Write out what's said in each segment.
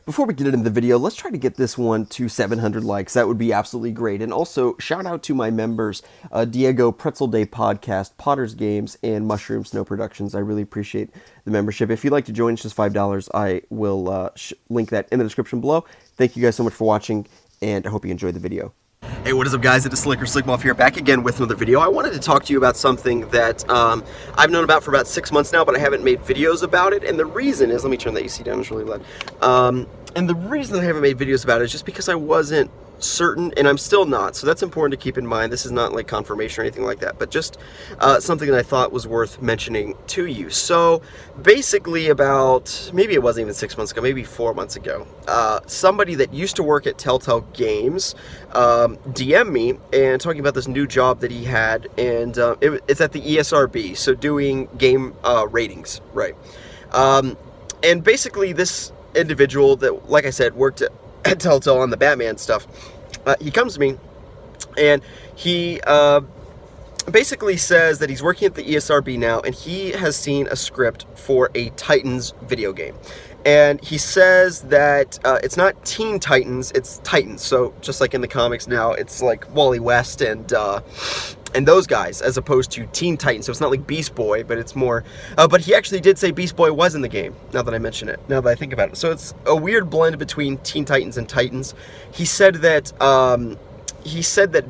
Before we get into the video, let's try to get this one to 700 likes. That would be absolutely great. And also, shout out to my members, Diego, Pretzel Day Podcast, Potter's Games, and Mushroom Snow Productions. I really appreciate the membership. If you'd like to join, it's just $5. I will link that in the description below. Thank you guys so much for watching, and I hope you enjoyed the video. Hey, what is up, guys? It is Slickmoff here, back again with another video. I wanted to talk to you about something that I've known about for about 6 months now, but I haven't made videos about it. And the reason is, let me turn that AC down, it's really loud. And the reason I haven't made videos about it is just because I wasn't certain, and I'm still not. So that's important to keep in mind. This is not like confirmation or anything like that, but just something that I thought was worth mentioning to you. So basically about, maybe it wasn't even 6 months ago, maybe 4 months ago, somebody that used to work at Telltale Games DM'd me and talking about this new job that he had, and it's at the ESRB, so doing game ratings, right? And basically this individual that, like I said, worked at Telltale on the Batman stuff, he comes to me and he basically says that he's working at the ESRB now, and he has seen a script for a Titans video game. And he says that it's not Teen Titans, it's Titans. So just like in the comics now, it's like Wally West and those guys, as opposed to Teen Titans. So it's not like Beast Boy, but it's more... but he actually did say Beast Boy was in the game, now that I mention it, now that I think about it. So it's a weird blend between Teen Titans and Titans. He said that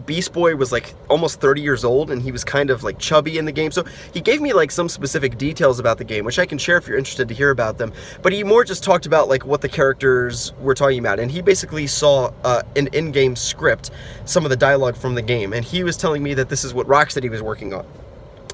Beast Boy was like almost 30 years old, and he was kind of like chubby in the game. So he gave me like some specific details about the game, which I can share if you're interested to hear about them. But he more just talked about like what the characters were talking about, and he basically saw an in-game script, some of the dialogue from the game, and he was telling me that this is what Rocksteady was working on.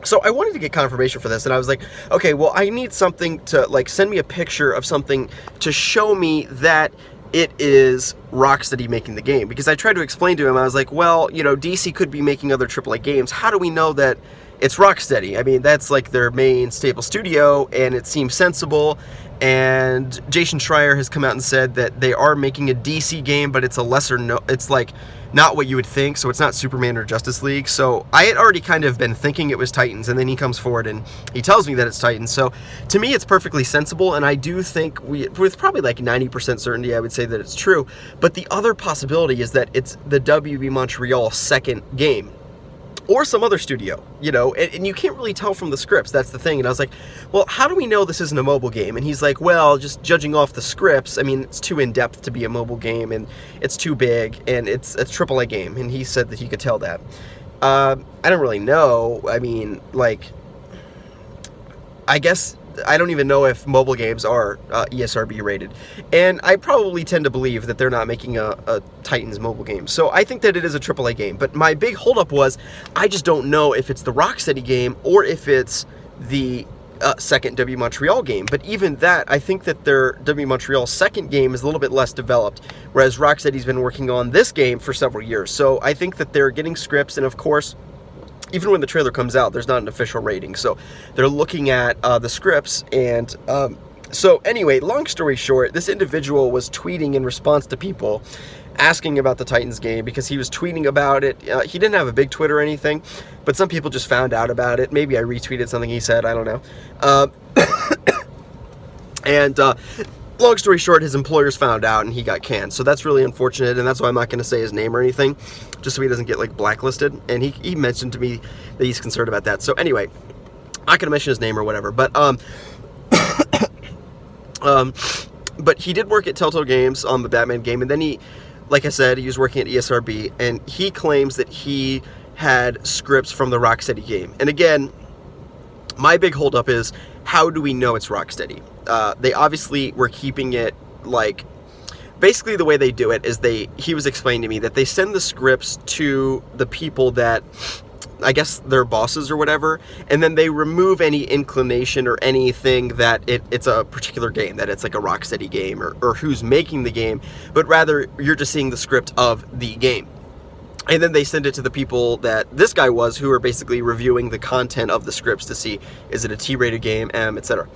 So I wanted to get confirmation for this, and I was like, okay, well, I need something to, like, send me a picture of something to show me that it is Rocksteady making the game. Because I tried to explain to him, I was like, well, you know, DC could be making other AAA games. How do we know that it's Rocksteady? I mean, that's like their main staple studio, and it seems sensible. And Jason Schreier has come out and said that they are making a DC game, but it's a lesser, it's like not what you would think, so it's not Superman or Justice League. So I had already kind of been thinking it was Titans, and then he comes forward and he tells me that it's Titans. So to me, it's perfectly sensible, and I do think, with probably like 90% certainty, I would say that it's true. But the other possibility is that it's the WB Montreal second game, or some other studio, you know, and you can't really tell from the scripts. That's the thing. And I was like, well, how do we know this isn't a mobile game? And he's like, well, just judging off the scripts, I mean, it's too in-depth to be a mobile game, and it's too big, and it's a AAA game. And he said that he could tell that. I don't really know. I mean, like, I guess I don't even know if mobile games are ESRB rated, and I probably tend to believe that they're not making a Titans mobile game. So I think that it is a AAA game, but my big holdup was I just don't know if it's the Rocksteady game or if it's the second W Montreal game. But even that, I think that their W Montreal second game is a little bit less developed, whereas Rocksteady's been working on this game for several years. So I think that they're getting scripts, and of course, even when the trailer comes out, there's not an official rating. So they're looking at the scripts. And so anyway, long story short, this individual was tweeting in response to people asking about the Titans game, because he was tweeting about it. He didn't have a big Twitter or anything, but some people just found out about it. Maybe I retweeted something he said, I don't know. And long story short, his employers found out and he got canned. So that's really unfortunate, and that's why I'm not going to say his name or anything, just so he doesn't get like blacklisted. And he mentioned to me that he's concerned about that. So anyway, I'm not going to mention his name or whatever, but but he did work at Telltale Games on the Batman game, and then he, like I said, he was working at ESRB, and he claims that he had scripts from the Rocksteady game. And again, my big holdup is, how do we know it's Rocksteady? They obviously were keeping it, like, basically the way they do it is he was explaining to me that they send the scripts to the people that, I guess, their bosses or whatever, and then they remove any inclination or anything that it's a particular game, that it's like a Rocksteady game, or who's making the game, but rather you're just seeing the script of the game. And then they send it to the people that this guy was, who are basically reviewing the content of the scripts to see, is it a T-rated game, etc.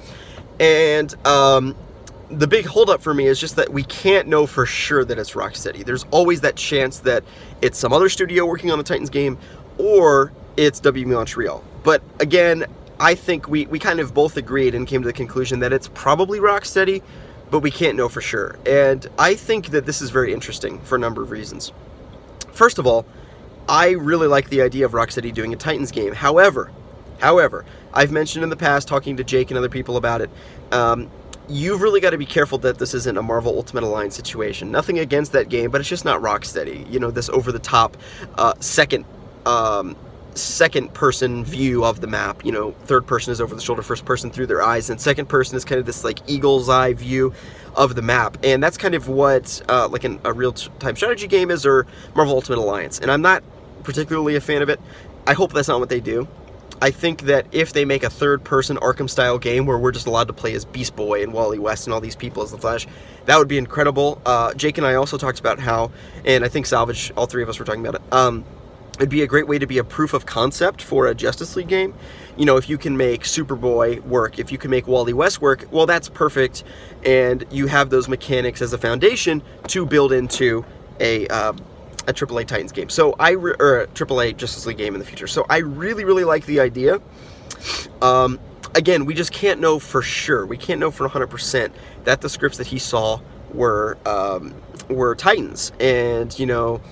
And the big holdup for me is just that we can't know for sure that it's Rocksteady. There's always that chance that it's some other studio working on the Titans game, or it's WB Montreal. But again, I think we kind of both agreed and came to the conclusion that it's probably Rocksteady, but we can't know for sure. And I think that this is very interesting for a number of reasons. First of all, I really like the idea of Rocksteady doing a Titans game. However, I've mentioned in the past, talking to Jake and other people about it, you've really got to be careful that this isn't a Marvel Ultimate Alliance situation. Nothing against that game, but it's just not Rocksteady. You know, this over-the-top second person view of the map. You know, third person is over the shoulder, first person through their eyes, and second person is kind of this like eagle's eye view of the map. And that's kind of what like a real-time strategy game is, or Marvel Ultimate Alliance. And I'm not particularly a fan of it. I hope that's not what they do. I think that if they make a third-person Arkham-style game where we're just allowed to play as Beast Boy and Wally West and all these people as the Flash, that would be incredible. Jake and I also talked about how, and I think Salvage, all three of us were talking about it, it'd be a great way to be a proof of concept for a Justice League game. You know, if you can make Superboy work, if you can make Wally West work, well, that's perfect, and you have those mechanics as a foundation to build into a AAA Titans game. So or a AAA Justice League game in the future. So I really, really like the idea. Again, we just can't know for sure. We can't know for 100% that the scripts that he saw were Titans. And, you know,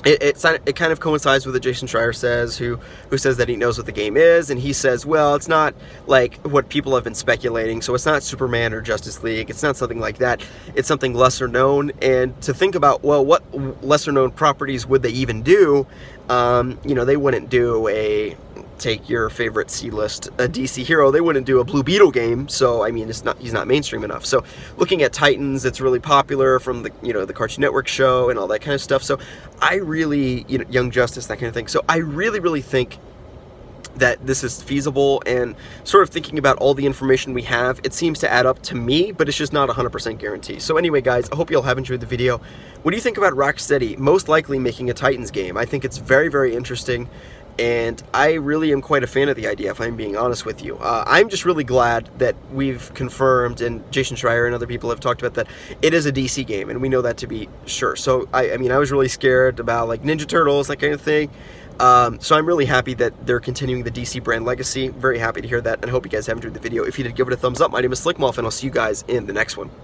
it kind of coincides with what Jason Schreier says, who says that he knows what the game is, and he says, well, it's not like what people have been speculating, so it's not Superman or Justice League, it's not something like that, it's something lesser known. And to think about, well, what lesser known properties would they even do? You know, they wouldn't do take your favorite C-list a DC hero, they wouldn't do a Blue Beetle game. So I mean, he's not mainstream enough. So looking at Titans, it's really popular from the, you know, the Cartoon Network show and all that kind of stuff. So I really, you know, Young Justice, that kind of thing. So I really think that this is feasible, and sort of thinking about all the information we have, it seems to add up to me, but it's just not 100% guarantee. So anyway, guys, I hope you all have enjoyed the video. What do you think about Rocksteady most likely making a Titans game? I think it's very, very interesting, and I really am quite a fan of the idea, if I'm being honest with you. I'm just really glad that we've confirmed, and Jason Schreier and other people have talked about that, it is a DC game, and we know that to be sure. So, I mean, I was really scared about, like, Ninja Turtles, that kind of thing. So I'm really happy that they're continuing the DC brand legacy. Very happy to hear that, and I hope you guys have enjoyed the video. If you did, give it a thumbs up. My name is Slickmoth, and I'll see you guys in the next one.